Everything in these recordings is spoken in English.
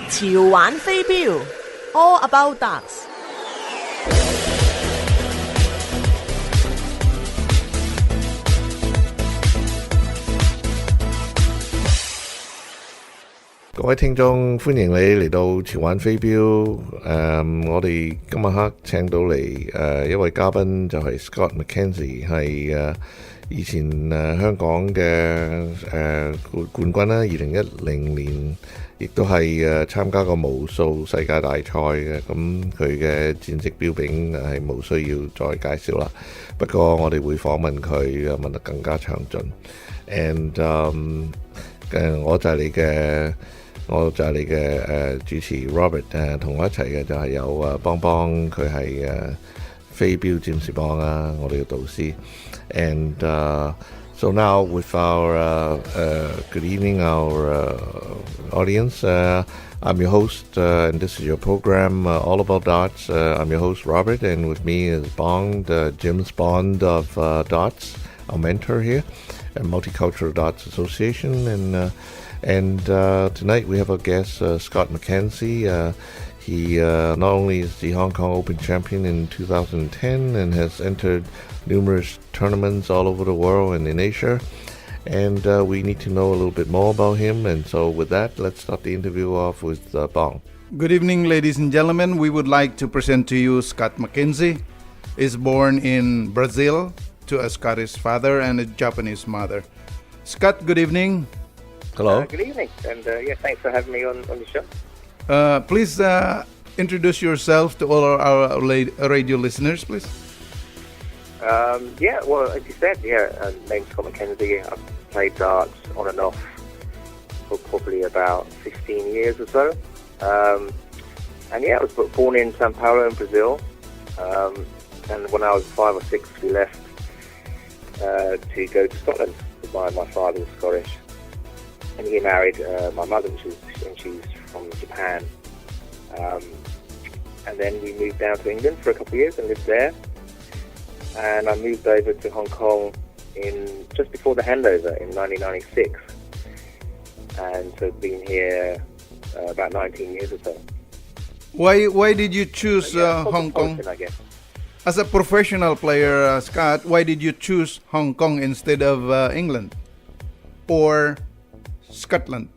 潮玩飛鏢 All About Darts。各位聽眾，歡迎你嚟到潮玩飛鏢。我哋今日黑請到嚟一位嘉賓，就係 Scott McKenzie， 係以前香港嘅冠軍啦。2010年亦都係參加過無數世界大賽嘅，咁佢嘅戰績彪炳係冇需要再介紹啦。不過我哋會訪問佢，問得更加詳盡。我就係你嘅主持 Robert， 同我一齊嘅就係有邦邦，佢係飛鏢占士邦啊，我哋嘅導師。So now with our good evening, our audience. I'm your host, and this is your program, All About Darts. I'm your host, Robert, and with me is Bond, James Bond of Darts, our mentor here at Multicultural Darts Association. And tonight we have our guest, Scott McKenzie. He not only is the Hong Kong Open champion in 2010 and has entered numerous tournaments all over the world and in Asia. And we need to know a little bit more about him. And so with that, let's start the interview off with Bong. Good evening, ladies and gentlemen. We would like to present to you Scott McKenzie. Is born in Brazil to a Scottish father and a Japanese mother. Scott, good evening. Hello. Good evening, and thanks for having me on the show. Please introduce yourself to all our radio listeners, please. Well, as you said, name's Scott McKenzie. I've played darts on and off for probably about 15 years or so. I was born in São Paulo in Brazil. And when I was 5 or 6, we left to go to Scotland. My father was Scottish. And he married my mother, and she's from Japan. And then we moved down to England for a couple of years and lived there. And I moved over to Hong Kong just before the handover in 1996. And so been here about 19 years or so. Why did you choose Hong Kong? I guess. As a professional player, Scott, why did you choose Hong Kong instead of England or Scotland?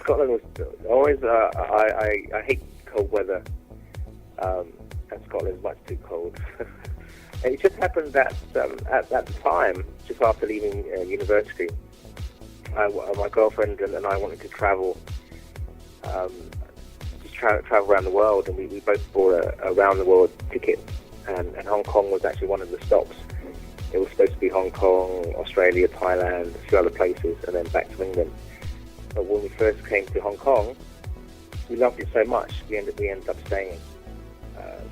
Scotland was always. I hate cold weather, and Scotland is much too cold. And it just happened that at that time, just after leaving university, my girlfriend and I wanted to travel, travel around the world, and we both bought a round the world ticket, and Hong Kong was actually one of the stops. It was supposed to be Hong Kong, Australia, Thailand, a few other places, and then back to England. But when we first came to Hong Kong, we loved it so much, we ended up staying.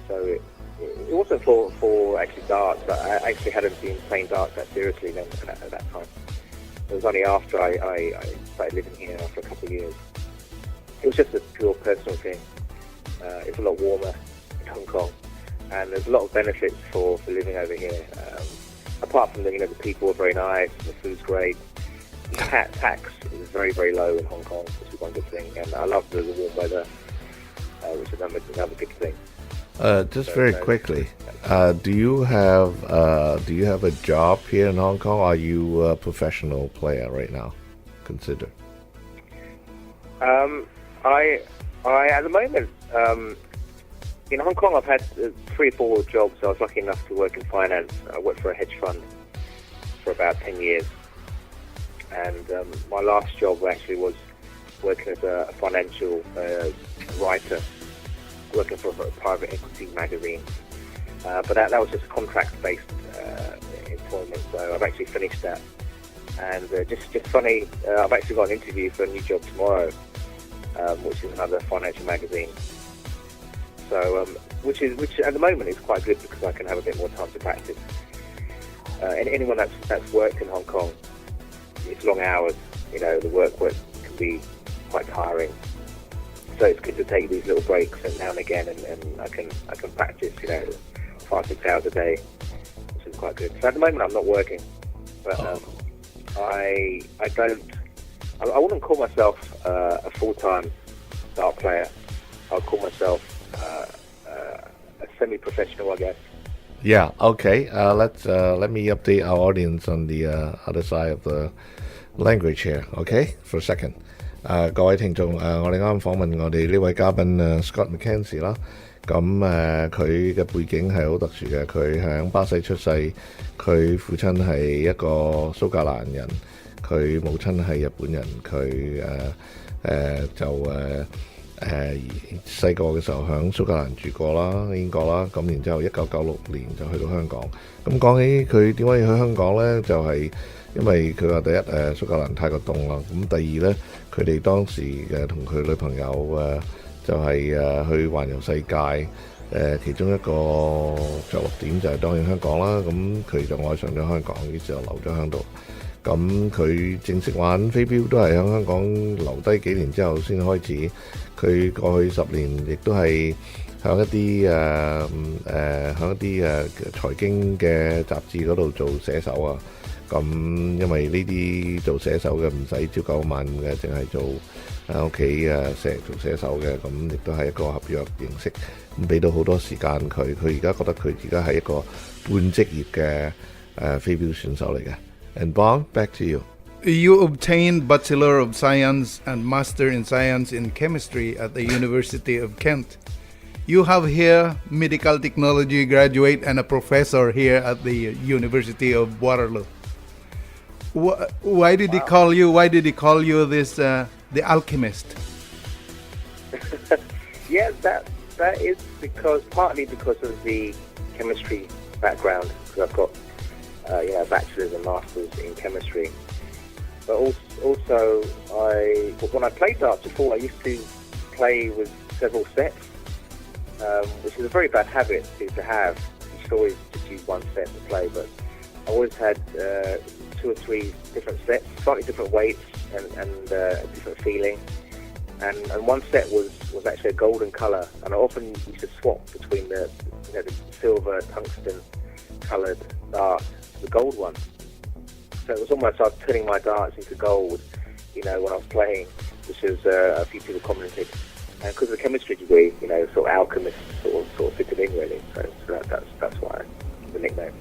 So it wasn't for actually darts. I actually hadn't been playing darts that seriously then at that time. It was only after I started living here after a couple of years. It was just a pure personal thing. It's a lot warmer in Hong Kong, and there's a lot of benefits for living over here. Apart from the people are very nice, the food's great. Tax is very, very low in Hong Kong, which is one good thing, and I love the warm weather, which is another good thing. Just very quickly, do you have a job here in Hong Kong? Are you a professional player right now? Consider. I at the moment in Hong Kong, I've had 3 or 4 jobs. I was lucky enough to work in finance. I worked for a hedge fund for about 10 years. And my last job actually was working as a financial writer, working for a private equity magazine. But that was just contract-based employment, so I've actually finished that. And just funny, I've actually got an interview for a new job tomorrow, which is another financial magazine. So, which at the moment is quite good because I can have a bit more time to practice. And anyone that's worked in Hong Kong, it's long hours. The work can be quite tiring. So it's good to take these little breaks and now and again, and I can practice, 5-6 hours a day, which is quite good. So at the moment I'm not working, but I wouldn't call myself a full-time dart player. I'll call myself a semi-professional, I guess. Yeah, okay. Let me update our audience on the other side of the language here, okay, for a second. 各位聽眾，我哋啱啱訪問我哋呢位嘉賓Scott McKenzie 啦。咁佢嘅背景係好特殊嘅，佢喺巴西出世，佢父親係一個蘇格蘭人，佢母親係日本人，佢細個嘅時候喺蘇格蘭住過啦，英國啦，咁然之後1996年就去到香港。咁講起佢點解要去香港呢？就係因為佢話第一蘇格蘭太過凍啦，咁第二呢，佢哋當時同佢女朋友就係去環遊世界，其中一個着陸點就係當然香港啦。咁佢就愛上咗香港，於是就留咗喺度。咁佢正式玩飛鏢都係喺香港留低幾年之後先開始。佢過去10年亦都係向一啲財經嘅雜誌嗰度做寫手啊。咁因為呢啲做寫手嘅唔使朝九晚五嘅，淨係做喺屋企成日做寫手嘅，咁亦都係一個合約形式，咁俾到好多時間佢。佢而家覺得佢而家係一個半職業嘅飛鏢選手嚟嘅。And Bong, back to you. You obtained Bachelor of Science and Master in Science in Chemistry at the University of Kent. You have here medical technology graduate and a professor here at the University of Waterloo. Why did he call you? Why did he call you this the alchemist? Yeah, that is partly because of the chemistry background. Because I've got a bachelor's and master's in chemistry. But also, when I played darts before, I used to play with several sets, which is a very bad habit to have. You should always just use one set to play, but I always had 2 or 3 different sets, slightly different weights and a different feeling. And one set was actually a golden colour, and I often used to swap between the silver tungsten coloured dart, the gold one. So it was almost like turning my darts into gold, when I was playing, which was a few people commented. And because of the chemistry degree, sort of alchemist sort of fitted in really. So that's why the nickname.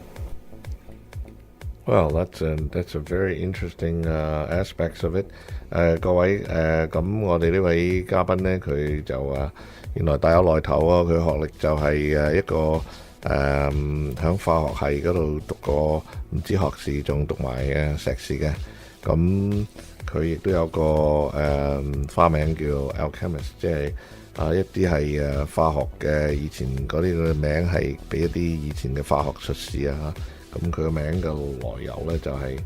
Well, that's a very interesting aspects of it. 各位咁我哋呢位嘉賓呢，佢就原來大有來頭啊！佢學歷就係一個喺化學系嗰度讀過唔知學士，仲讀埋碩士嘅。咁佢亦都有個花名叫 alchemist， 即係一啲係化學嘅以前嗰啲嘅名係俾一啲以前嘅化學術士啊。咁佢個名嘅來由呢，就係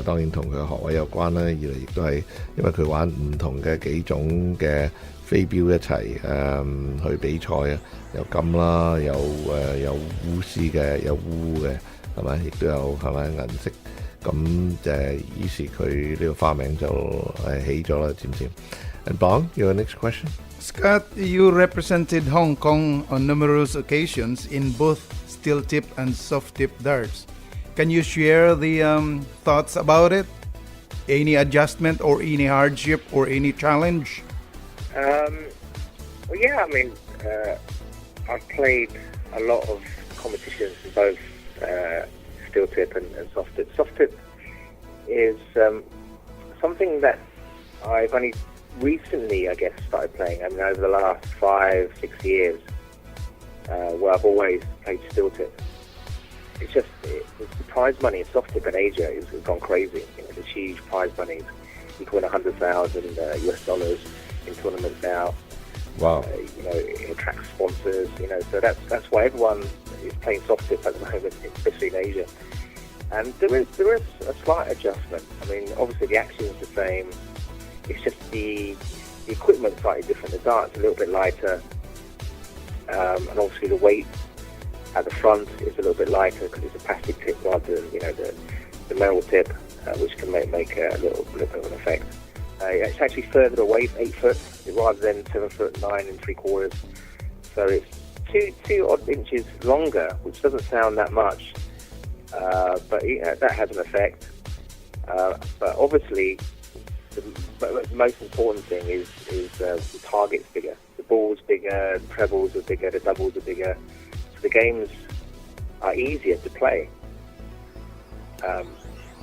當然同佢嘅學位有關啦，二嚟亦都係因為佢玩唔同嘅幾種嘅飛鏢一齊去比賽啊，有金啦，有鎢絲嘅，有鎢嘅，係咪？亦都有係咪銀色？咁於是佢呢個花名就起咗啦，知唔知 ？And Bong, your next question. Scott, you represented Hong Kong on numerous occasions in both steel tip and soft tip darts. Can you share the thoughts about it? Any adjustment or any hardship or any challenge? Well, yeah, I mean, I've played a lot of competitions in both steel tip and soft tip. Soft tip is something that I've only recently, I guess, started playing. I mean, over the last 5-6 years, where I've always played steel tip. It's just the prize money in soft tip in Asia has gone crazy. There's huge prize monies. You can win $100,000 US dollars in tournaments now. Wow. It attracts sponsors. So that's why everyone is playing soft tip at the moment, especially in Asia. And there is a slight adjustment. I mean, obviously the action is the same. It's just the equipment slightly different. The dart's a little bit lighter, and obviously the weight at the front is a little bit lighter because it's a plastic tip rather than the metal tip, which can make a little bit of an effect. It's actually further away, 8 foot, rather than 7 foot 9 3/4. So it's two odd inches longer, which doesn't sound that much, but that has an effect. But obviously, the most important thing is the target's bigger. The ball's bigger, the trebles are bigger, the doubles are bigger. So the games are easier to play.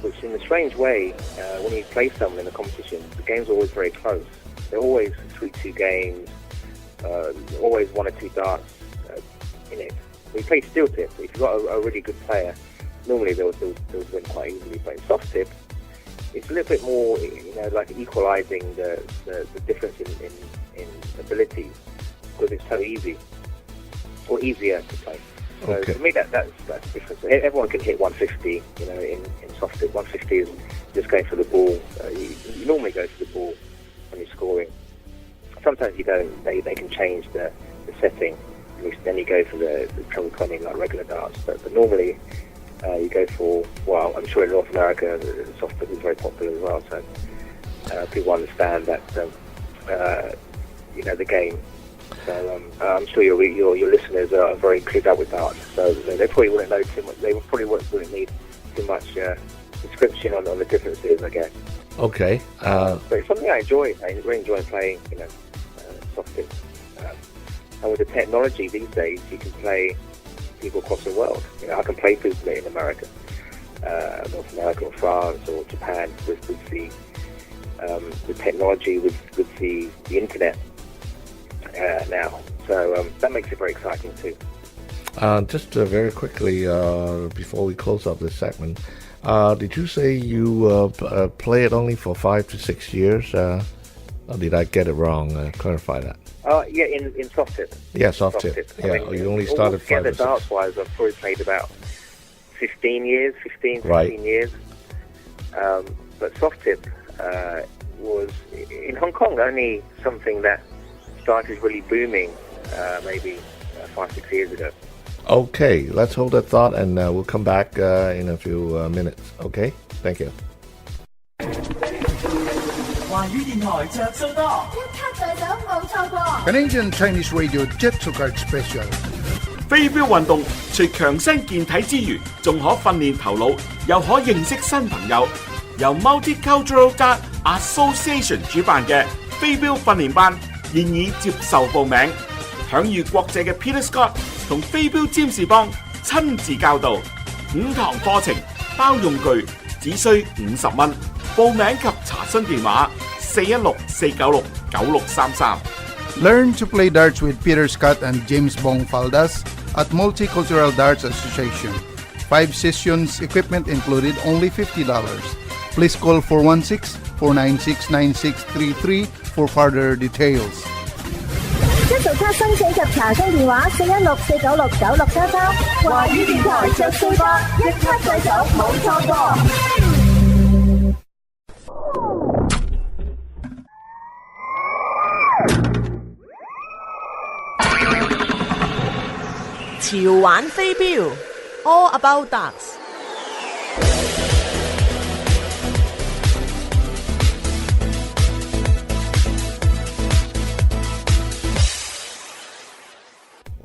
Which in a strange way, when you play someone in a competition, the games are always very close. They're always 3-2 games, always 1 or 2 darts in it. When you play steel tip, if you've got a really good player, normally they'll win quite easily. But in soft tip, it's a little bit more, like equalising the difference in abilities, because it's so easy, or easier to play. So Okay. for me, that's the difference. Everyone can hit 150, in soft tip. 150 is just going for the ball. You normally go for the ball when you're scoring. Sometimes you don't. They can change the setting, and then you go for the treble 20 like regular darts. But normally you go for, well, I'm sure in North America the soft tip is very popular as well. So people understand that the game. So I'm sure your listeners are very clued up with darts. So they probably wouldn't know too much. They probably wouldn't need too much description on the differences, I guess. Okay. But it's something I enjoy. I really enjoy playing, soft tip. And with the technology these days, you can play people across the world. I can play people in America, North America, or France, or Japan with the technology, with the internet now. So that makes it very exciting too. Just very quickly, before we close up this segment, did you say you play it only for 5 to 6 years? Or did I get it wrong? Clarify that. Yeah, in soft tip. Yeah, soft tip. Yeah, you only started 5 or 6. Darts wise, I've probably played about 15 years. But soft tip was in Hong Kong only something that started really booming maybe 5-6 years ago. Okay, let's hold that thought, and we'll come back in a few minutes. Okay, thank you. 華語電台着數多，一卡在手冇錯過。 Canadian Chinese Radio Jet to Card Special. 飛鏢運動除強身健體之餘，仲可訓練頭腦，又可認識新朋友。由 Multicultural Dart Association 主辦嘅飛鏢訓練班現已接受報名，享譽國際嘅 Peter Scott 同飛鏢占士邦親自教導，5堂課程包用具，只需50蚊。報名及查詢電話416-496-9633。 Learn to play darts with Peter Scott and James Bong Faldas at Multicultural Darts Association. 5 sessions, equipment included, only $50. Please call 416-496-9633 for further details. 一做卡申請及查詢電話416-496-9633。華語電台着數多，一卡在手冇錯過。潮玩飛鏢 All About Darts。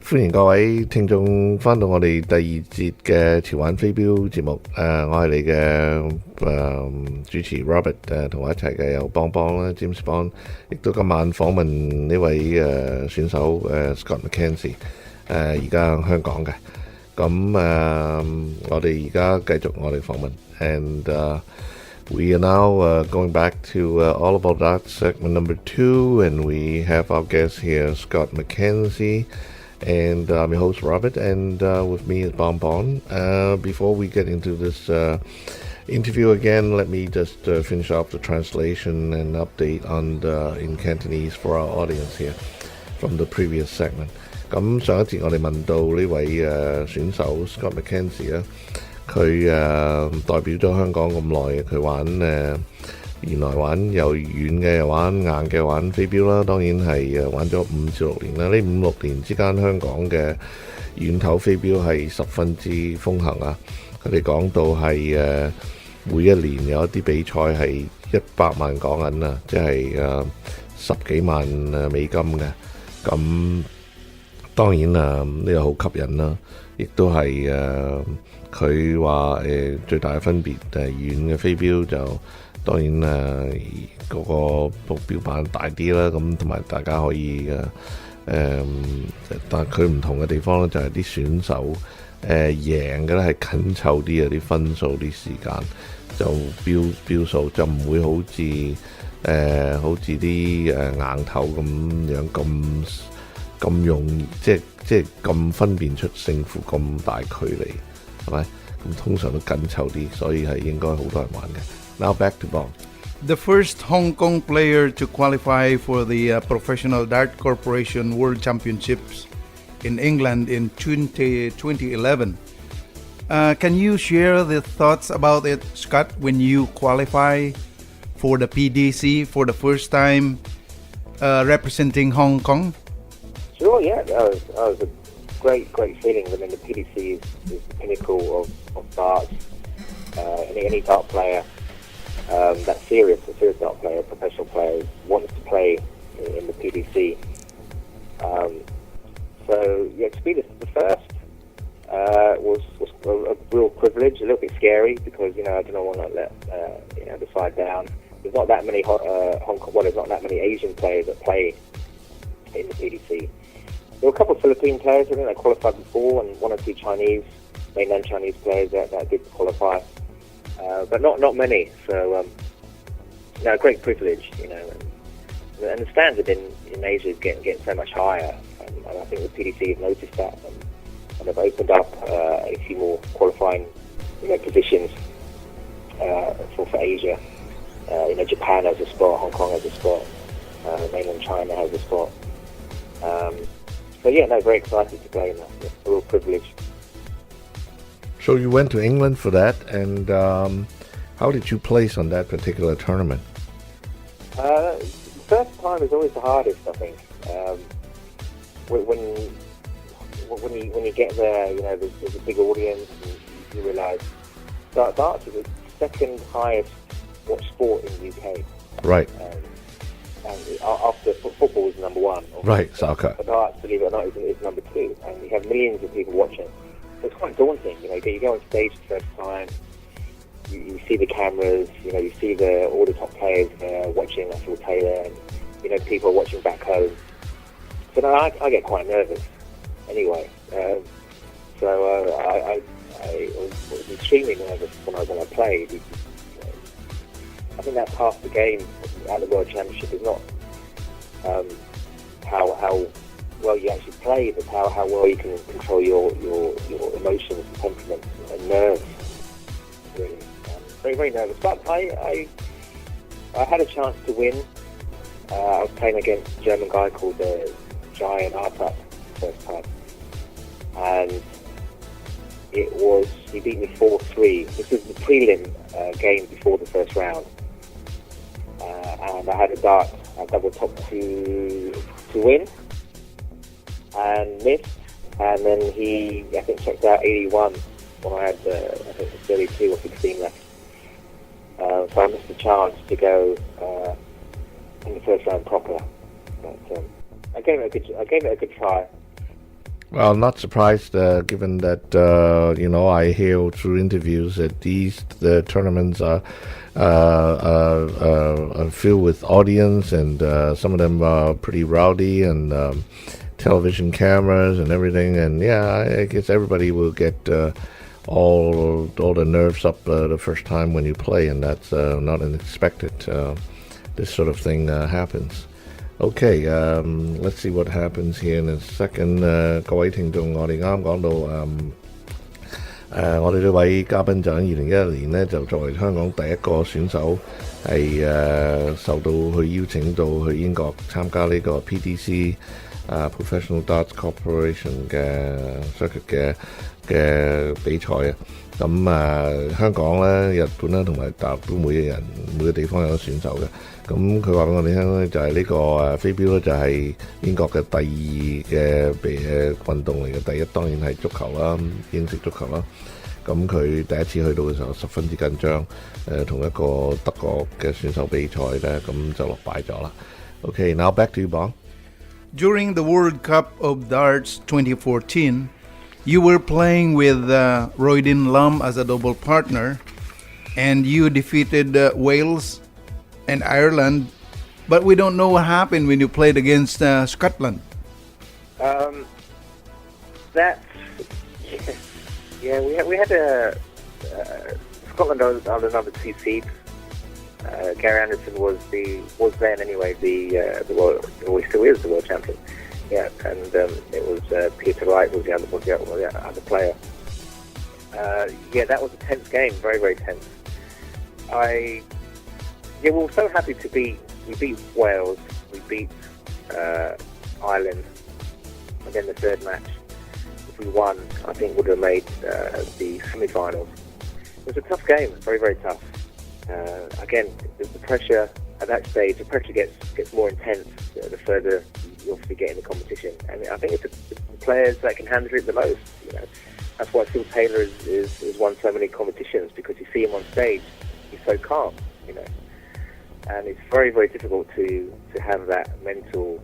歡迎各位聽眾翻到我哋第二節嘅潮玩飛鏢節目。我係你嘅主持 Robert， 同我一齊嘅有邦邦啦 James Bond， 亦都今晚訪問呢位選手Scott McKenzie， 而家香港嘅。咁我哋而家繼續我哋訪問 ，and we are now going back to All About Darts segment number 2, and we have our guest here Scott McKenzie. And I'm your host Robert, and with me is Bon Bon. Before we get into this interview again, let me just finish off the translation and update on in Cantonese for our audience here from the previous segment. 咁上一節我哋問到呢位選手 Scott McKenzie 咧，佢代表咗香港咁耐，佢玩原來玩又軟嘅，又玩硬嘅，玩飛鏢啦。當然係玩咗5至6年啦。呢5-6年之間，香港嘅軟頭飛鏢係十分之風行啊！佢哋講到係每一年有一啲比賽係100萬港銀啊，即係10幾萬美金嘅。咁當然呢個好吸引啦，亦都係佢話最大嘅分別遠嘅飛鏢就當然嗰個標板大啲啦，咁同埋大家可以但係佢唔同嘅地方咧就係啲選手贏嘅咧係緊湊啲嘅啲分數啲時間就標數就唔會好似啲硬頭咁樣咁容易即係咁分辨出勝負咁大距離係咪？咁通常都緊湊啲，所以係應該好多人玩嘅。Now back to Bob. The first Hong Kong player to qualify for the Professional Dart Corporation World Championships in England in 2011. Can you share the thoughts about it, Scott, when you qualify for the PDC for the first time representing Hong Kong? Sure, yeah. That was a great feeling. I mean, the PDC is the pinnacle of darts. Any dart player that's a serious dart player, professional player, wants to play in the PDC. So yeah, to be the first was a real privilege. A little bit scary because I didn't want to let the side down. There's not that many Hong Kong. Well, there's not that many Asian players that play in the PDC. There were a couple of Philippine players. I think they qualified before, and one or two mainland Chinese players that did qualify. But not many, so great privilege, and the standard in Asia is getting so much higher, and I think the PDC have noticed that, and they've opened up a few more qualifying, positions for Asia. Japan has a spot, Hong Kong has a spot, mainland China has a spot. So very excited to play in that. It's a real privilege. So you went to England for that, and how did you place on that particular tournament? First time is always the hardest, I think. When you get there, there's a big audience, and you realise darts is the second highest watched sport in the UK. Right. And after football is number one. Right, soccer. But darts, believe it or not, is number two, and you have millions of people watching. So it's quite daunting, you go on stage the first time, you see the cameras, you see all the top players watching at Phil Taylor, and people watching back home. So no, I get quite nervous anyway. So I was extremely nervous when I played. I think that's half the game at the World Championship is not how well you actually play, but how well you can control your emotions, temperament, and nerves. Really, very very nervous. But I had a chance to win. I was playing against a German guy called Giant Artup first time, and he beat me 4-3. This was the prelim game before the first round, and I had a double top to win. And missed, and then he, I think, checked out 81 when I had, I think, 32 or 16 left. So I missed the chance to go in the first round proper. But I gave it a good try. Well, not surprised, given that I hear through interviews that the tournaments are filled with audience, and some of them are pretty rowdy, and television cameras and everything, and I guess everybody will get all the nerves up the first time when you play, and that's not unexpected. This sort of thing happens. Okay, let's see what happens here in a second. 各位聽眾，我哋啱講到我哋呢位嘉賓就喺2011年呢，就作為香港第一個選手係受到去邀請到去英國參加呢個 PDC Professional Darts Corporation 嘅 circuit 嘅比賽啊。咁香港咧、日本咧同埋大陸都每個地方有個選手嘅。咁佢話俾我哋聽咧，就係呢個飛鏢咧，就係英國嘅第二嘅運動嚟嘅。第一當然係足球啦，英式足球啦。咁佢第一次去到嘅時候十分之緊張，同一個德國嘅選手比賽咧，咁就落敗咗啦。Okay, now back to you, Bob. during the World Cup of Darts 2014, you were playing with Roydin Lam as a double partner, and you defeated Wales and Ireland. But we don't know what happened when you played against Scotland. That's we had a Scotland are the number 2 seed. Gary Anderson was then anyway the world, or still is the world champion. Yeah, and it was Peter Wright was the other player. That was a tense game, very, very tense. We were so happy to we beat Wales, we beat Ireland, and then the third match, if we won, I think would have made the semi-finals. It was a tough game, very, very tough. Again, the pressure at that stage, the pressure gets more intense the further you obviously get in the competition. And I think it's the players that can handle it the most. You know, that's why Phil Taylor has won so many competitions, because you see him on stage, he's so calm. You know, and it's very, very difficult to have that mental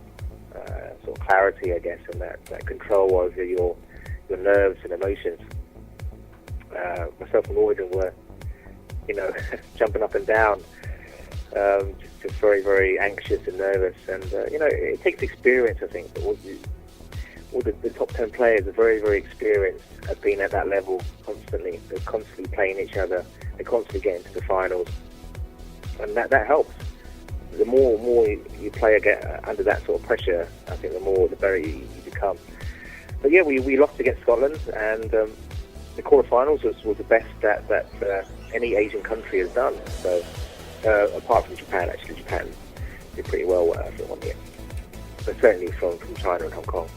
sort of clarity, I guess, and that control over your nerves and emotions. Myself and Roydon were, jumping up and down, just very, very anxious and nervous. And, it takes experience, I think. All the top 10 players are very, very experienced at being at that level constantly. They're constantly playing each other. They constantly get into the finals. And that helps. The more you play under that sort of pressure, I think the better you become. But yeah, we lost against Scotland, and the quarterfinals was the best that any Asian country has done. So apart from Japan, actually, Japan did pretty well for 1 year, but certainly from China and Hong Kong.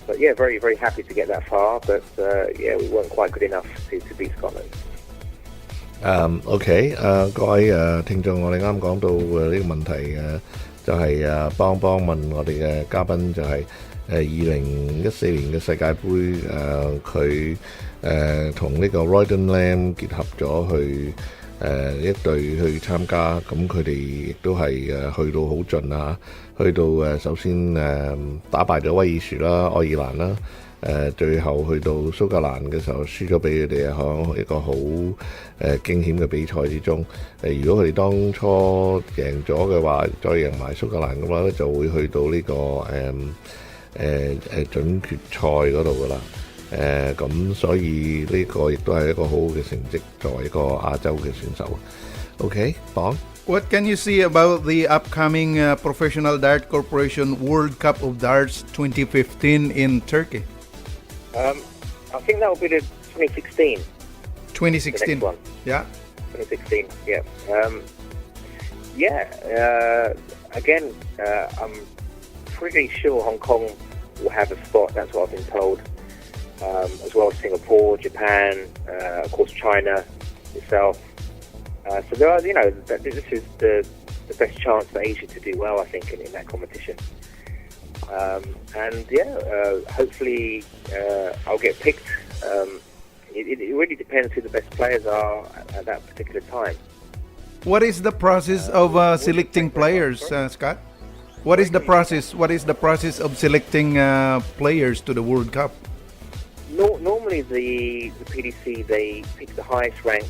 But yeah, very, very happy to get that far. But we weren't quite good enough to beat Scotland. OK， 各位聽眾，我哋啱講到呢個問題就係幫問我哋嘅嘉賓就係2014年嘅世界盃佢同呢個 Roydin Lam 結合咗去一隊去參加，咁佢哋亦都係去到好盡啊，去到首先打敗咗威爾士啦、愛爾蘭啦。最後去到蘇格蘭嘅時候輸咗俾佢哋喺一個好驚險嘅比賽之中。如果佢哋當初贏咗嘅話，再贏埋蘇格蘭嘅話咧，就會去到呢個準決賽嗰度噶啦。咁所以呢個亦都係一個好好嘅成績，作為一個亞洲嘅選手。OK， Bong? What can you see about the upcoming Professional Dart Corporation World Cup of Darts 2015 in Turkey? I think that will be the 2016. 2016. The next one. Yeah. 2016. Yeah. Again, I'm pretty sure Hong Kong will have a spot. That's what I've been told. As well as Singapore, Japan, of course China itself. So there are, this is the best chance for Asia to do well, I think, in that competition. Hopefully I'll get picked. It really depends who the best players are at that particular time. What is the process of selecting players, Scott? What is the process? What is the process of selecting players to the World Cup? Normally the PDC, they pick the highest ranked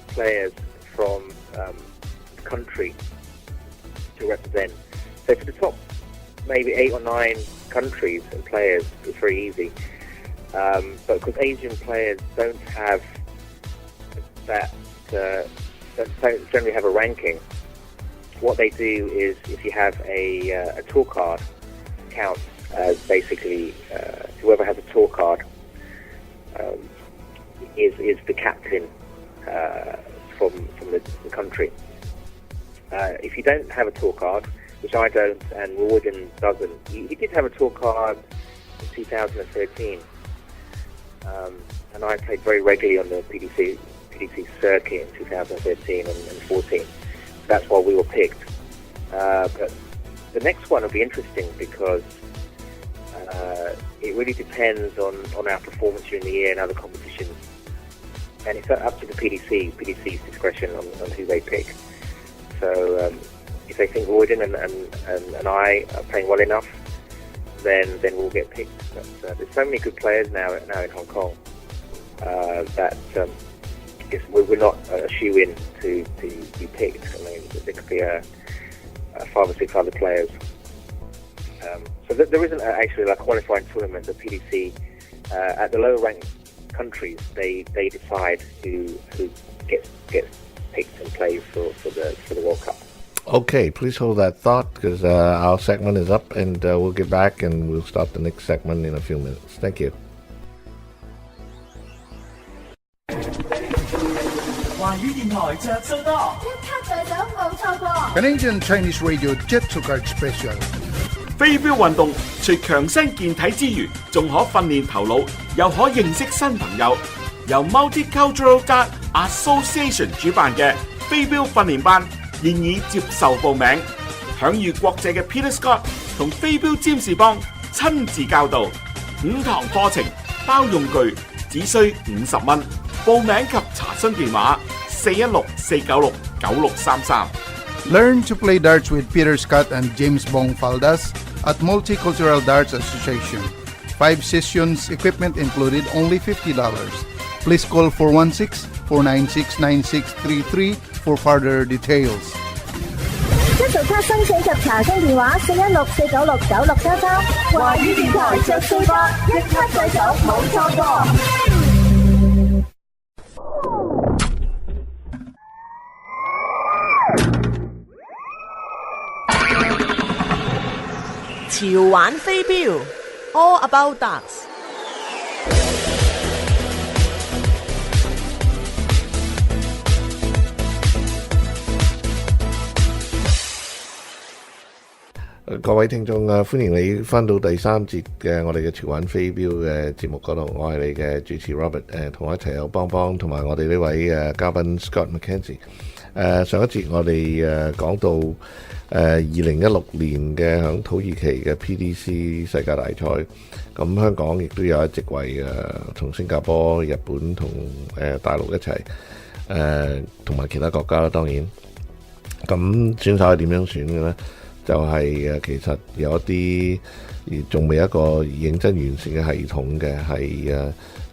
players from the country to represent. So for the top maybe 8 or 9 countries and players, it's very easy. But because Asian players don't have that, don't generally have a ranking, what they do is if you have a tour card, counts as basically whoever has a tour card is the captain from the country. If you don't have a tour card, which I don't, and Roydon doesn't. He did have a tour card in 2013, and I played very regularly on the PDC circuit in 2013 and 14. That's why we were picked. But the next one will be interesting because it really depends on our performance during the year and other competitions, and it's up to the PDC's discretion on who they pick. So if they think Royden and I are playing well enough, then we'll get picked. But there's so many good players now in Hong Kong that we're not a shoe-in to be picked. I mean, there could be 5 or 6 other players. So there isn't actually a qualifying tournament. The PDC at the lower ranked countries, they decide who gets picked and plays for the World Cup. Okay, please hold that thought because our segment is up, and we'll get back and we'll start the next segment in a few minutes. Thank you. 華語電台着數多，一卡在手冇錯過。 Canadian Chinese Radio Jet to Card Special. 飛鏢運動除強身健體之餘，仲可訓練頭腦，又可認識新朋友。由 Multicultural Dart Association 主辦嘅飛鏢訓練班現已接受報名，享譽國際嘅 Peter Scott 同飛鏢占士邦親自教導，5堂課程包用具，只需50蚊。報名及查詢電話416-496-9633。 Learn to play darts with Peter Scott and James Bong Faldas at Multicultural Darts Association. 5 sessions, equipment included, only $50. Please call 416-496-9633 for further details. 一早卡申請及查詢電話416-496-9633。華語電台着數多，一卡在手冇錯過。潮玩飛鏢 All About Darts。各位聽眾歡迎你翻到第3節嘅我哋嘅潮玩飛鏢嘅節目嗰度，我係你嘅主持 Robert， 同我一齊有邦邦同埋我哋呢位嘉賓 Scott McKenzie。上一節我哋講到2016年嘅響土耳其嘅 PDC 世界大賽，咁香港亦都有一席位同新加坡、日本同大陸一齊同埋其他國家啦，當然。咁選手係點樣選嘅呢？就係其實有一啲仲未一個認真完善嘅系統嘅，係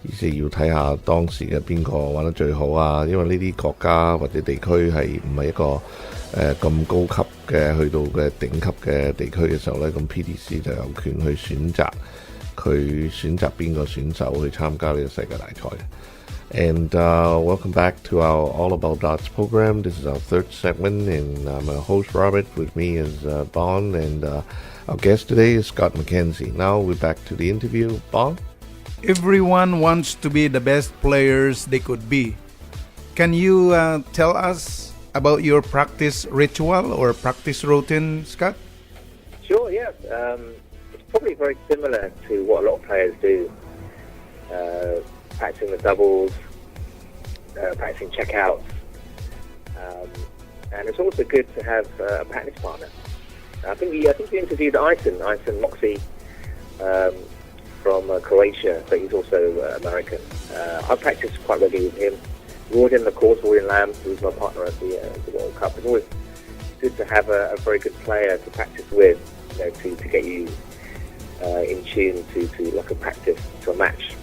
意思要睇下當時嘅邊個玩得最好啊，因為呢啲國家或者地區係唔係一個咁高級嘅去到嘅頂級嘅地區嘅時候呢，咁 PDC 就有權去選擇邊個選手去參加呢個世界大賽。And welcome back to our All About Darts program. This is our 3rd segment, and I'm a host, Robert. With me is Bon, and our guest today is Scott McKenzie. Now we're back to the interview. Bon? Everyone wants to be the best players they could be. Can you tell us about your practice ritual or practice routine, Scott? Sure, yeah. It's probably very similar to what a lot of players do. Practicing the doubles, practicing checkouts, and it's also good to have a practice partner. I think you interviewed Ison Moxie from Croatia, but he's also American. I practiced quite regularly with him. Royden, of course, Royden Lamb, who was my partner at the World Cup. It's always good to have a very good player to practice with, to get you in tune to like a practice to a match.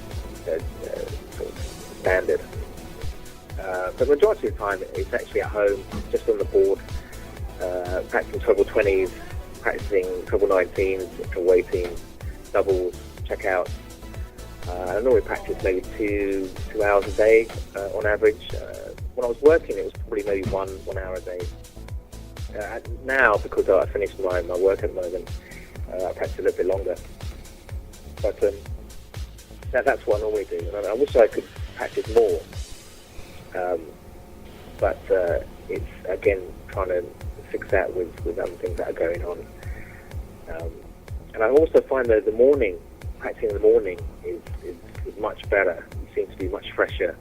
Sort of standard. But the majority of the time it's actually at home, just on the board, practicing treble 20s, practicing treble 19s, treble 18s, doubles, checkouts. I normally practice maybe two hours a day on average. When I was working, it was probably maybe one hour a day. Now, because I finished my work at the moment, I practice a little bit longer. But that's what I normally do. And I wish I could practice more. But it's, again, trying to fix that with other things that are going on. And I also find that practicing in the morning is much better. It seems to be much fresher.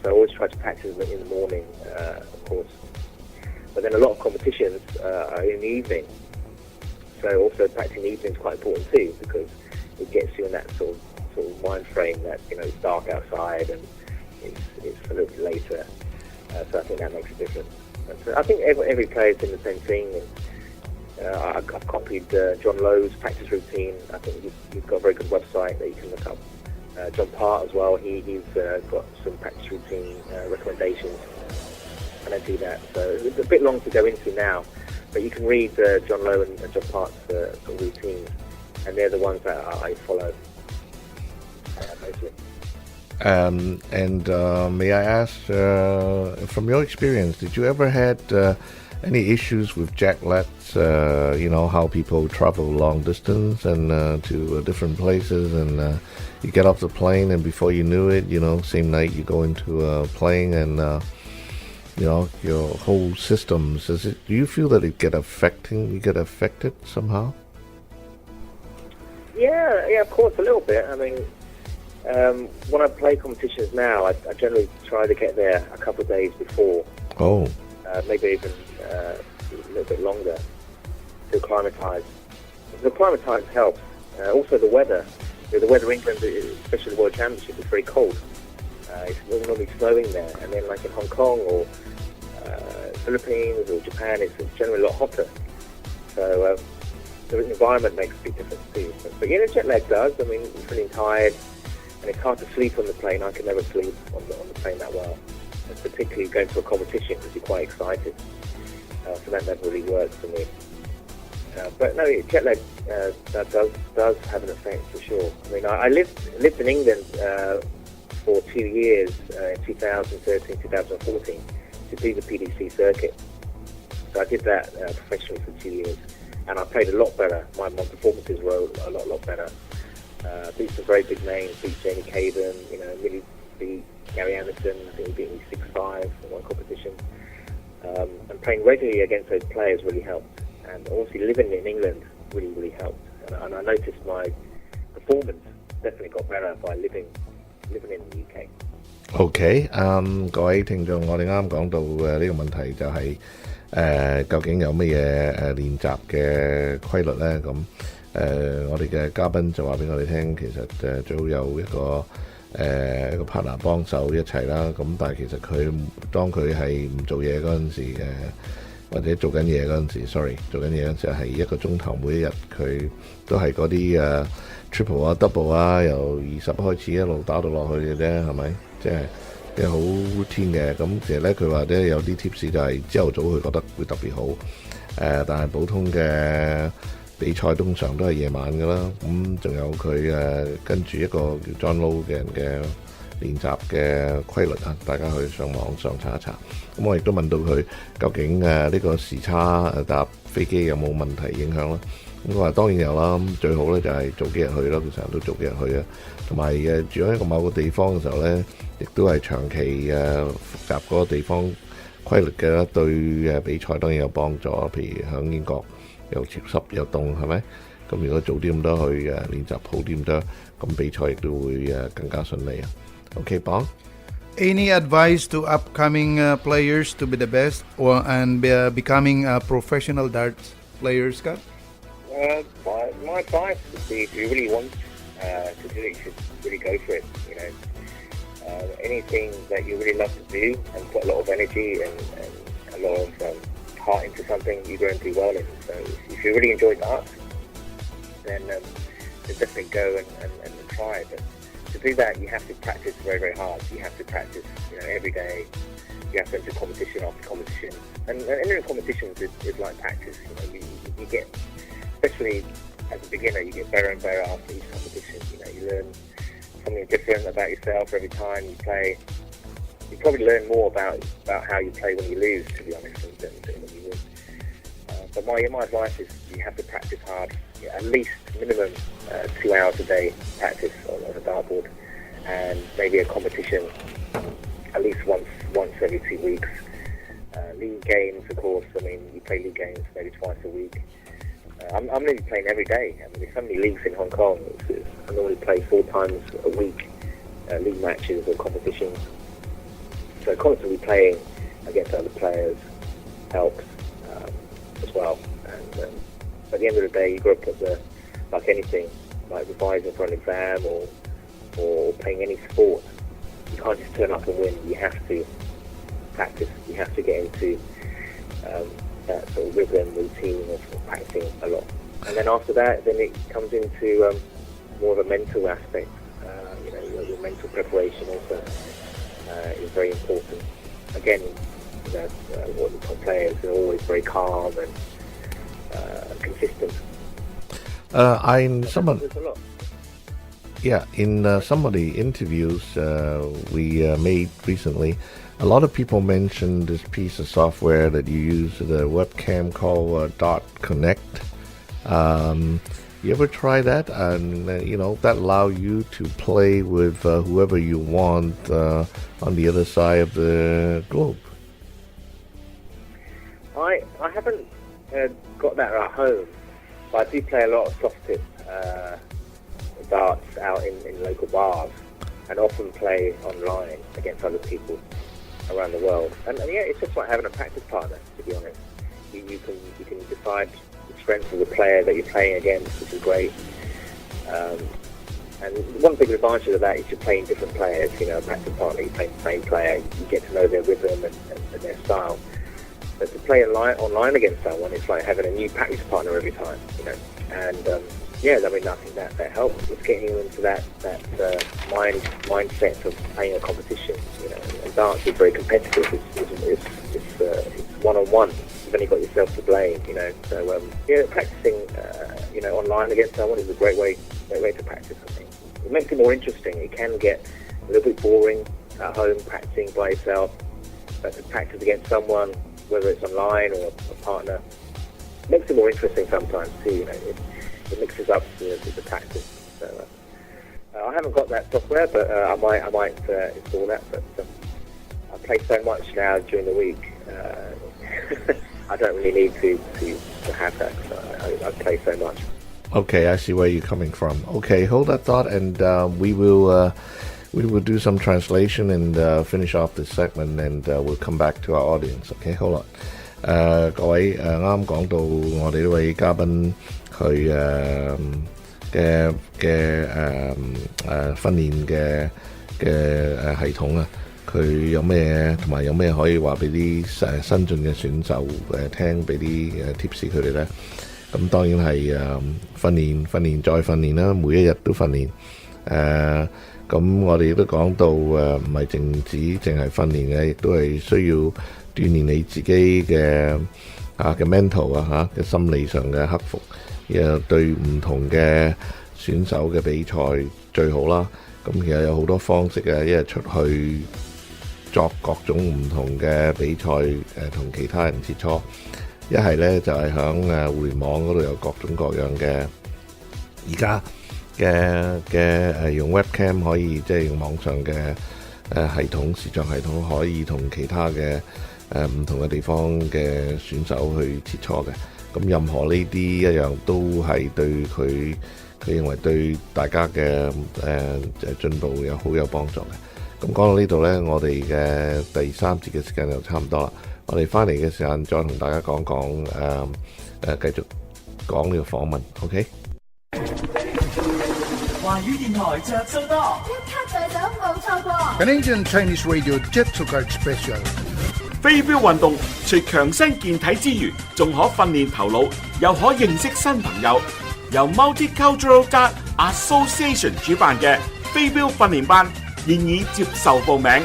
So I always try to practice in the morning, of course. But then a lot of competitions are in the evening. So also practicing in the evening is quite important too, because it gets you in that sort of mind frame that it's dark outside and it's a little bit later. So I think that makes a difference. But I think every player's in the same thing. And, I've copied John Lowe's practice routine. I think you've got a very good website that you can look up. John Part as well. He's got some practice routine recommendations, and I do that. So it's a bit long to go into now, but you can read John Lowe and John Part's routines, and they're the ones that I follow mostly. May I ask, from your experience, did you ever had any issues with jet lags? How people travel long distance and to different places, and you get off the plane, and before you knew it, same night you go into a plane, and your whole systems. Do you feel that you get affected somehow? Yeah, of course, a little bit. I mean, when I play competitions now, I generally try to get there a couple of days before. Oh. Maybe even a little bit longer to acclimatise. The acclimatise helps. Also the weather. The weather in England, especially the World Championship, is very cold. It's normally snowing there. And then like in Hong Kong or Philippines or Japan, it's generally a lot hotter. So the environment makes a big difference too. But the jet lag does. I mean, you're feeling tired and it's hard to sleep on the plane. I can never sleep on the plane that well. And particularly going to a competition because you're quite excited. So that never really works for me. But no, jet lag that does have an effect for sure. I mean, I lived in England for 2 years in 2013, 2014 to do the PDC circuit. So I did that professionally for 2 years, and I played a lot better. My performances were a lot better. Beat some very big names. Beat Jamie Caden. Really beat Gary Anderson. I think he beat me 6-5 in one competition. And playing regularly against those players really helped. And also living in England really helped. And I noticed my performance definitely got better by living in the UK. OK， 各位聽眾，我哋啱講到呢個問題就係究竟有乜嘢練習嘅規律咧？咁我哋嘅嘉賓就話俾我哋聽，其實最好有一個 partner 幫手一齊啦。咁但係其實當佢係唔做嘢嗰陣時，或者做緊嘢嗰陣時 ，sorry， 做緊嘢嗰陣時係1個鐘頭，每一日佢都係嗰啲triple 啊、double 啊，由20開始一路打到落去嘅啫，係咪？即係好 routine 嘅。咁其實咧，佢話咧有啲 tips 就係朝頭早佢覺得會特別好，但係普通嘅比賽通常都係夜晚㗎啦。咁仲有佢跟住一個叫 John Low 嘅人嘅練習嘅規律啊，大家去上網上查一查。咁我亦都問到佢究竟呢個時差搭飛機有冇問題影響啦？咁佢話當然有啦，咁最好咧就係早幾日去啦，佢成日都早幾日去啊。同埋住喺一個某個地方嘅時候咧，亦都係長期複習嗰個地方規律嘅啦，對比賽當然有幫助。譬如喺英國又潮濕又凍，係咪？咁如果早啲咁多去練習好啲咁多，咁比賽亦都會更加順利啊。OK， Bong? Any advice to upcoming players to be the best and becoming professional darts players, Scott? My advice would be if you really want to do it, you should really go for it. Anything that you really love to do and put a lot of energy and a lot of heart into something, you're going to do well in. So if you really enjoy darts, then definitely go and try. But to do that, you have to practice very, very hard. You have to practice, every day. You have to enter competition after competition. And entering competitions is like practice. You get, especially as a beginner, you get better and better after each competition. You learn something different about yourself every time you play. You probably learn more about how you play when you lose, to be honest, than when you win. But my advice is you have to practice hard. At least minimum 2 hours a day practice on a dartboard, and maybe a competition at least once every 2 weeks. League games, of course. I mean, you play league games maybe twice a week. I'm normally playing every day. I mean, there's so many leagues in Hong Kong. I normally play 4 times a week, league matches or competitions. So constantly playing against other players helps as well. And at the end of the day, you've got to put like anything, like revising for an exam or playing any sport. You can't just turn up and win. You have to practice. You have to get into that sort of rhythm, routine of practicing a lot. And then after that, then it comes into more of a mental aspect. Your mental preparation also is very important. Again, what the top players are always very calm and consistent. In some of the interviews we made recently, a lot of people mentioned this piece of software that you use, the webcam called Dot Connect. You ever try that? And that allow you to play with whoever you want on the other side of the globe. I haven't got that at home, but I do play a lot of soft tip darts out in local bars, and often play online against other people around the world. And it's just like having a practice partner, to be honest. You can decide the strength of the player that you're playing against, which is great. And one big advantage of that is you're playing different players. A practice partner, you're playing the same player, you get to know their rhythm and their style. But to play online against someone, it's like having a new practice partner every time, And I think that helps. It's getting you into that mindset of playing a competition. And darts is very competitive. It's one-on-one. You've only got yourself to blame. So practicing online against someone is a great way to practice. I think it makes it more interesting. It can get a little bit boring at home practicing by yourself, but to practice against someone, whether it's online or a partner, makes it more interesting sometimes too. It mixes up the practice. So I haven't got that software, but I might install that. But I play so much now during the week. I don't really need to have that. So I play so much. Okay, I see where you're coming from. Okay, hold that thought, and we will do some translation and finish off this segment, and we'll come back to our audience. Okay, hold on. 各位啱講到我哋呢位嘉賓佢嘅訓練嘅系統啊，佢有咩同埋有咩可以話俾啲新進嘅選手聽，俾啲tips佢哋咧？咁當然係訓練再訓練啦，每一日都訓練。咁我哋亦都講到唔係淨係訓練嘅，亦都係需要鍛鍊你自己嘅mental 嘅心理上嘅克服，對唔同嘅選手嘅比賽最好啦。咁其實有好多方式嘅，一係出去作各種唔同嘅比賽同其他人切磋，一係咧就係響互聯網嗰度有各種各樣嘅而家嘅用 webcam 可以即係用網上嘅系統視像系統可以同其他嘅唔同嘅地方嘅選手去切磋嘅。咁任何呢啲一樣都係對佢認為對大家嘅進步好有幫助嘅。咁講到呢度呢，我哋嘅第三節嘅時間就差唔多啦。我哋翻嚟嘅時間再同大家講繼續講呢個訪問 ，OK？ 華語電台着數多，一卡在手冇錯過。Canadian Chinese Radio Jet to Card Special。飛鏢運動除強身健體之餘，仲可訓練頭腦，又可認識新朋友。由 Multicultural Dart Association 主辦嘅飛鏢訓練班現已接受報名，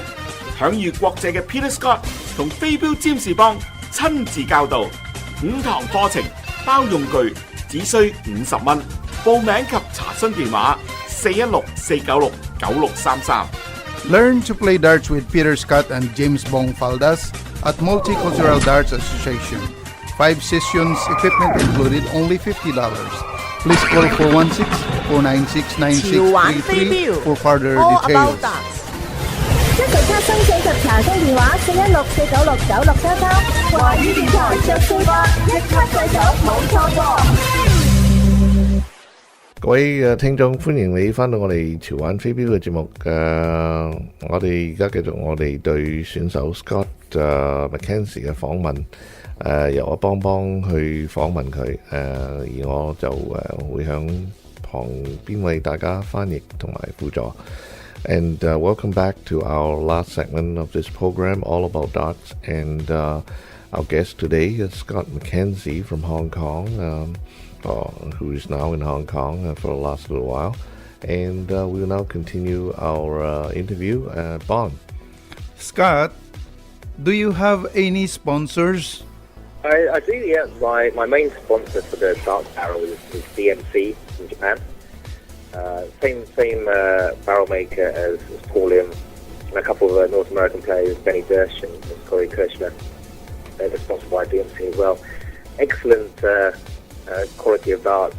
享譽國際嘅 Peter Scott 同飛鏢占士邦親自教導，5堂課程包用具，只需50蚊。報名及查詢電話416-496-9633。Learn to play darts with Peter Scott and James Bong Faldas at Multicultural Darts Association. 5 sessions, equipment included, only $50. Please call 416-496-9633 for further All details. about darts. 一齊卡申請及查詢電話416-496-9633。華語電台着數多，一卡在手冇錯過。各位聽眾，歡迎你翻到我哋潮玩飛鏢嘅節目。我哋而家繼續我哋對選手 Scott McKenzie 嘅訪問。由我幫去訪問佢，而我就會響旁邊為大家翻譯同埋輔助。And welcome back to our last segment of this program, all about darts. And Our guest today is Scott McKenzie from Hong Kong, who is now in Hong Kong for the last little while. And we will now continue our interview at Bonn. Scott, do you have any sponsors? I do, yeah. My main sponsor for the darts barrel is DMC in Japan. Same barrel maker as Paul Lim and a couple of North American players, Benny Dersch and Corey Kirschner. They're sponsored by DMC as well. Excellent quality of darts.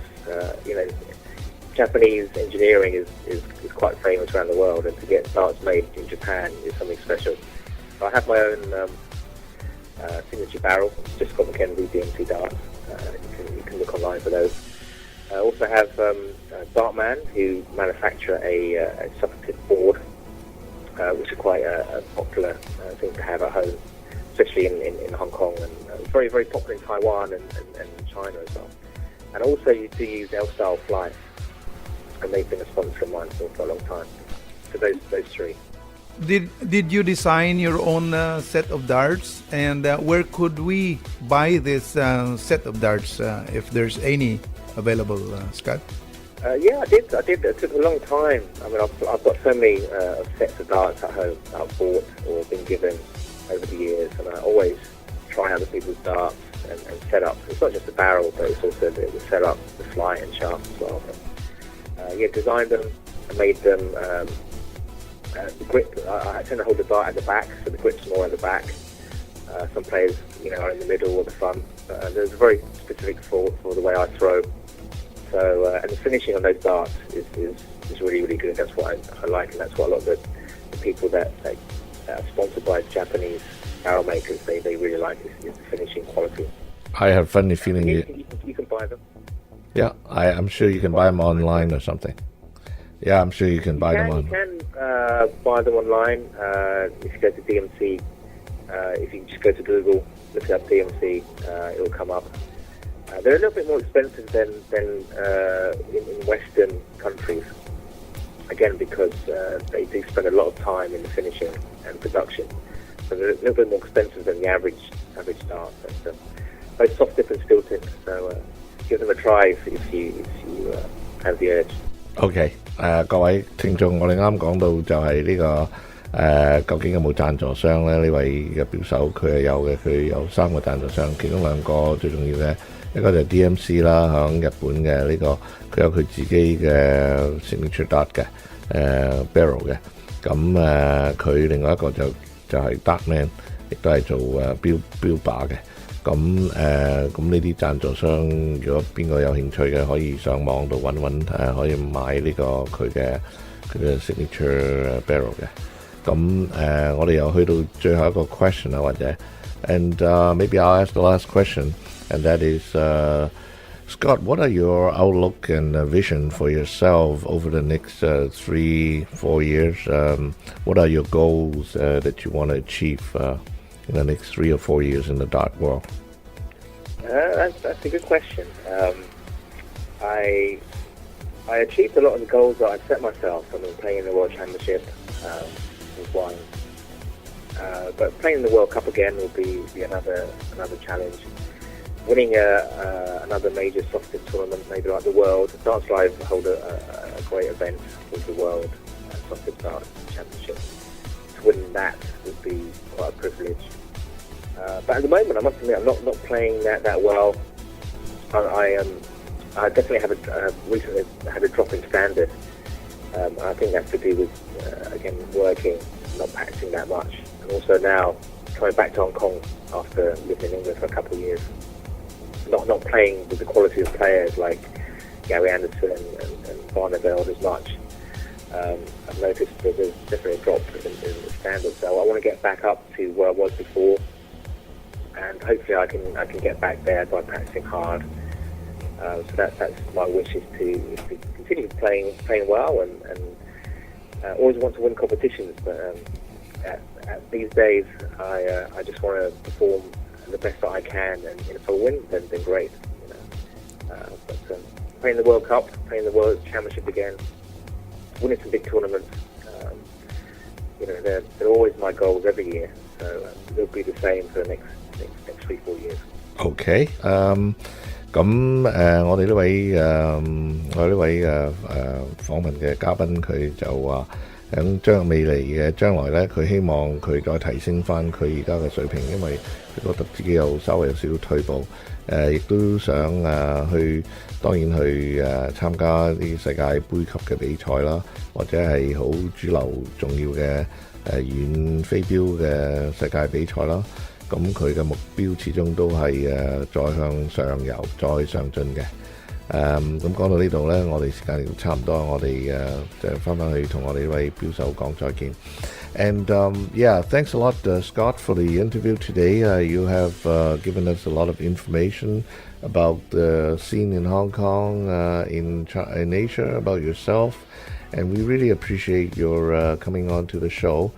Japanese engineering is quite famous around the world, and to get darts made in Japan is something special. So I have my own signature barrel, just Scott McKenzie DMC darts. You can look online for those. I also have Dartman, who manufacture a substitute board, which is quite a popular thing to have at home, especially in Hong Kong, and very, very popular in Taiwan and China as well. And also you do use L-Style Fly, and they've been a sponsor of mine for a long time. So those three. Did you design your own set of darts, and where could we buy this set of darts, if there's any available, Scott? Yeah, I did. It took a long time. I mean, I've got so many sets of darts at home that I've bought or been given over the years, and I always try other people's darts and set up. It's not just the barrel, but it's also the setup, the fly and shaft as well. But, designed them and made them. The grip, I tend to hold the dart at the back, so the grip's more at the back. Some players, are in the middle or the front. There's a very specific for the way I throw. So, and the finishing on those darts is really, really good. That's what I like, and that's what a lot of the people that are sponsored by Japanese barrel makers, they really like is the finishing quality. I have a funny feeling you can buy them. Yeah, I'm sure you can buy them online or something. Yeah, I'm sure you can buy them online. You can buy them online if you go to DMC. If you just go to Google, look up DMC, it'll come up. They're a little bit more expensive than in Western countries. Again, because they do spend a lot of time in the finishing and production. So they're a little bit more expensive than the average dart. But both soft tip and steel tip. So give them a try if you have the urge. OK， 各位聽眾，我哋啱講到就係呢個究竟有冇贊助商咧？呢位嘅表手佢係有嘅，佢有3個贊助商，其中2個最重要嘅，一個就係 DMC 啦，響日本嘅呢個佢有佢自己嘅 signature dart 嘅barrel 嘅，咁佢另外一個就係 Dartman， 亦都係做標靶嘅。咁呢啲贊助商，如果邊個有興趣嘅，可以上網度揾可以買呢個佢嘅signature barrel 嘅。咁我哋又去到最後一個 question 啊，或者 and maybe I'll ask the last question, and that is Scott, what are your outlook and vision for yourself over the next 3-4 years? What are your goals that you want to achieve in the next 3 or 4 years in the dart world? That's a good question. I achieved a lot of the goals that I set myself. I mean, playing in the World Championship was one, but playing in the World Cup again will be another challenge. Winning another major soft tip tournament, maybe like the World Darts Live hold a great event with the World Soft Tip Darts Championship. To win that would be quite a privilege. But at the moment, I must admit, I'm not playing that well. I definitely have recently had a drop in standard. I think that's to do with again working, not practicing that much, and also now coming back to Hong Kong after living in England for a couple of years. Not playing with the quality of players like Gary Anderson and Barneveld as much. I've noticed that there's definitely a drop in the standards, so I want to get back up to where I was before, and hopefully I can get back there by practicing hard. So that's my wish, is to continue playing well and always want to win competitions. But at these days, I just want to perform the best that I can, and if I win, then great. But playing the World Cup, playing the World Championship again, winning some big tournaments, they're always my goals every year. So it'll be the same for the next next 3-4 years. OK，我哋呢位訪問嘅嘉賓佢就話喺未來嘅將來呢，佢希望佢再提升翻佢而家嘅水平，因為佢覺得自己稍微有少少退步，亦都想當然去參加啲世界盃級嘅比賽啦，或者係好主流重要嘅遠飛鏢嘅世界比賽啦。咁佢嘅目標始終都係再向上游、再上進嘅。咁講到呢度呢，我哋時間亦差唔多，我哋就翻返去同我哋呢位標手講再見。And yeah, thanks a lot, Scott, for the interview today. You have given us a lot of information about the scene in Hong Kong, in Asia, about yourself, and we really appreciate your coming on to the show.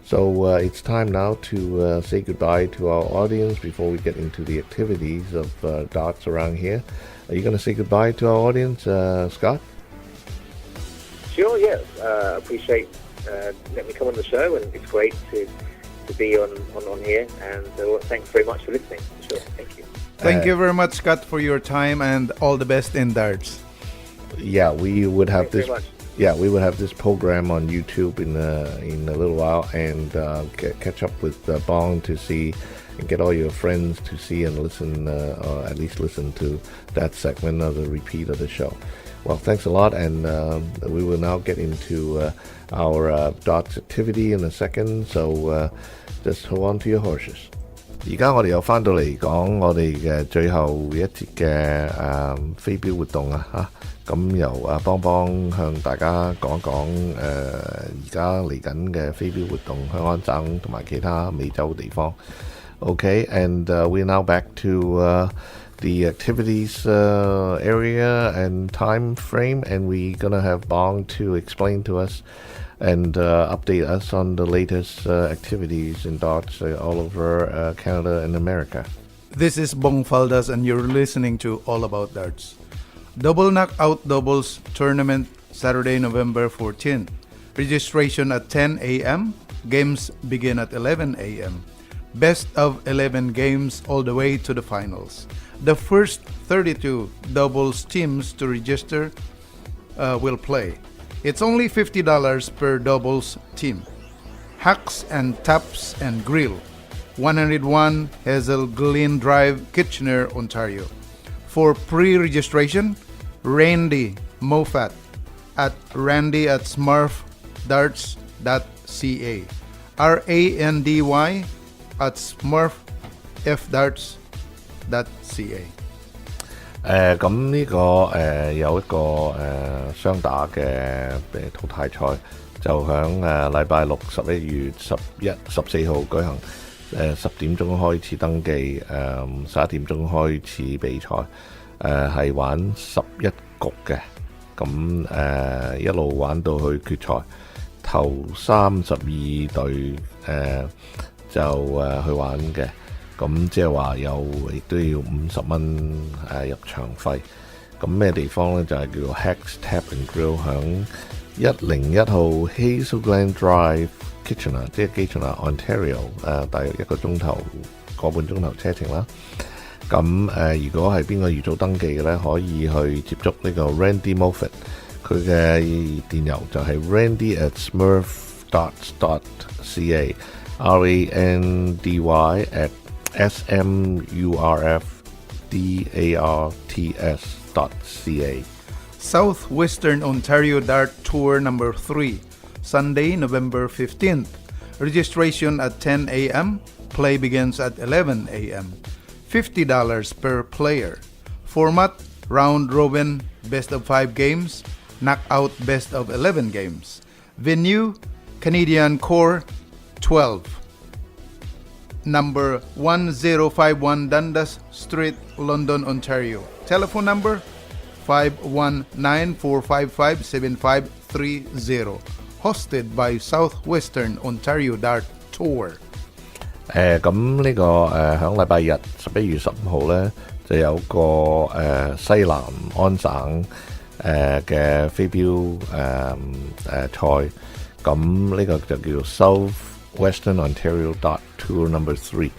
So it's time now to say goodbye to our audience before we get into the activities of darts around here. Are you going to say goodbye to our audience, Scott? Sure, yeah. Appreciate letting me come on the show, and it's great to be on here. And thanks very much for listening. Sure, thank you. Thank you very much, Scott, for your time, and all the best in darts. Yeah, we would have Thanks this. very much. Yeah, we will have this program on YouTube in a little while, and catch up with Bong to see, and get all your friends to see and listen, or at least listen to that segment of the repeat of the show. Well, thanks a lot, and we will now get into our darts activity in a second, so just hold on to your horses. 而家我哋又翻到嚟講我哋嘅最後一節嘅飛鏢活動啊嚇，咁由邦邦向大家講講而家嚟緊嘅飛鏢活動，香港省同埋其他美洲地方。Okay, and we're now back to the activities area and time frame, and we're gonna have Bong to explain to us and update us on the latest activities in darts all over Canada and America. This is Bong Faldas, and you're listening to All About Darts. Double Knockout Doubles Tournament, Saturday, November 14th. Registration at 10 a.m. Games begin at 11 a.m. Best of 11 games all the way to the finals. The first 32 doubles teams to register will play. It's only $50 per doubles team. Hacks and Taps and Grill, 101 Hazel Glen Drive, Kitchener, Ontario. For pre-registration, Randy Moffat at randy@smurfdarts.ca. randy@smurfdarts.ca。咁呢個有一個雙打嘅淘汰賽，就響禮拜六11月14號舉行，10點鐘開始登記，11點鐘開始比賽，係玩11局嘅，咁一路玩到去決賽，頭32隊就去玩嘅。咁即係話亦都要50蚊入場費。咁咩地方呢？就係叫做 Hacks Tap and Grill 響101號 Hazel Glen Drive Kitchener， 即係 Kitchener Ontario， 大約個半鐘頭車程啦。咁如果係邊個預早登記嘅呢，可以去接觸呢個 Randy Moffat， 佢嘅電郵就係 randy@smurfdarts.ca。randy@smurfdarts.ca。 Southwestern Ontario Dart Tour number 3, Sunday, November 15th. Registration at 10 a.m. Play begins at 11 a.m. $50 per player. Format, round robin, best of 5 games, knockout best of 11 games. Venue, Canadian Core 12. Number 1051 Dundas Street, London, Ontario. Telephone number 519-455-7530. Hosted by Southwestern Ontario Dart Tour。咁呢個響禮拜日11月15號呢，就有個西南安省嘅飛鏢賽，咁呢個就叫做 Western Ontario Dart Tour Number 3。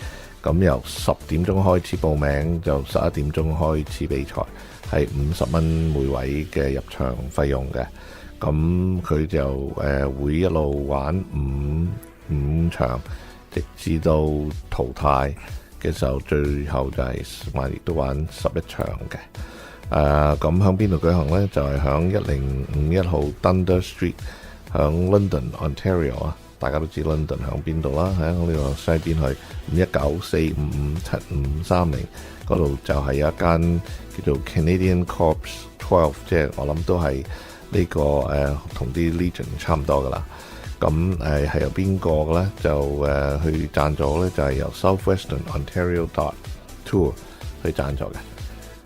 咁由10點鐘開始報名，就11點鐘開始比賽，係50蚊每位嘅入場費用嘅。咁佢就會一路玩五場，直至到淘汰嘅時候，最後就係亦都玩11場嘅。咁響邊度舉行呢？就係響1051號 Dundas Street， 響 London Ontario 啊。大家都知 London 響邊度啦，喺呢個西邊去519-455-7530嗰度就係有一間叫做 Canadian Corps 12，即係我諗都係呢個同啲 Legion 差唔多噶啦。咁係由邊個嘅咧？就去贊助咧，就係由 Southwestern Ontario Dart Tour 去贊助嘅。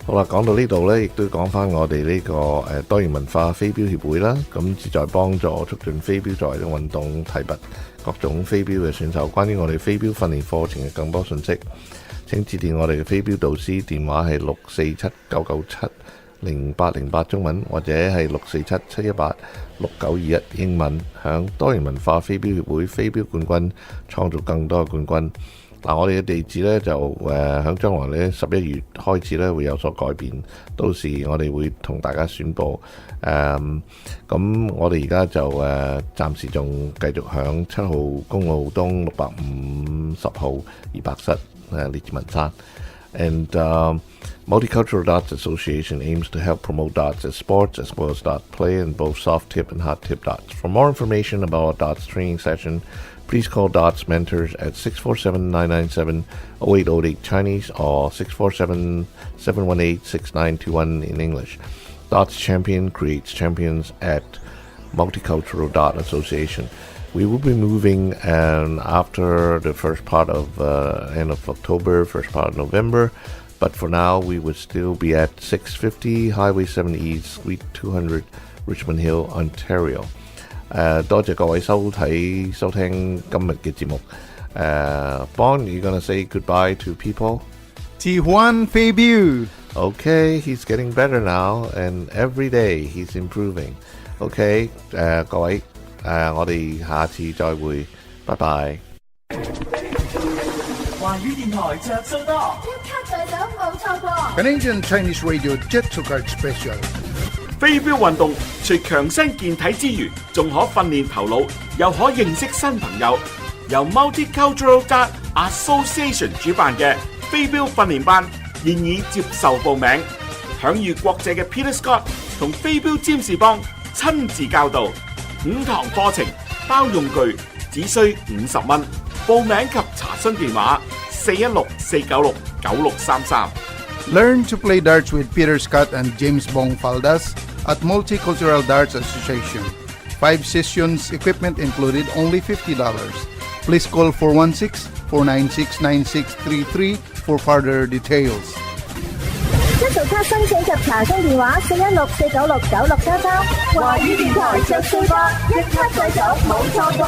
好啦，講到呢度咧，亦都講翻我哋呢個多元文化飛鏢協會啦。咁旨在幫助促進飛鏢作為一種運動，提拔各種飛鏢嘅選手。關於我哋飛鏢訓練課程嘅更多信息，請致電我哋嘅飛鏢導師，電話係647-997-0808中文，或者係647-718-6921英文。響多元文化飛鏢協會飛鏢冠軍，創造更多嘅冠軍。嗱，我哋嘅地址咧就響將來咧11月開始咧會有所改變，到時我哋會同大家宣佈。咁我哋而家就暫時仲繼續響7號公路東650號200室列治文山。And Multicultural Darts Association aims to help promote darts as sports as well as dart play in both soft tip and hard tip darts. For more information about our darts training session, please call Darts Mentors at 647-997-0808 Chinese or 647-718-6921 in English. Darts Champion creates champions at Multicultural Dart Association. We will be moving after the first part of end of October, first part of November. But for now, we would still be at 650 Highway 7 East, Suite 200, Richmond Hill, Ontario. 多謝各位收聽今日嘅節目。Bon, you're gonna say goodbye to people? Tijuan Fabiu. Okay, he's getting better now, and every day he's improving. Okay, 各位，我哋下次再會，拜拜。華語電台着數多，一卡在手冇錯過。Canadian Chinese Radio Jet to Card Special。飛鏢運動除強身健體之餘，仲可訓練頭腦，又可認識新朋友。由 Multicultural Dart Association 主辦嘅飛鏢訓練班現已接受報名，享譽國際嘅 Peter Scott 同飛鏢占士邦親自教導，5堂課程包用具，只需50蚊。報名及查詢電話416-496-9633。Learn to play darts with Peter Scott and James Bong Faldas at Multicultural Darts Association. 5 sessions, equipment included, only $50. Please call 416-496-9633 for further details. 一早卡申請及查詢電話416-496-9633。華語電台着數多，一卡在手冇錯過。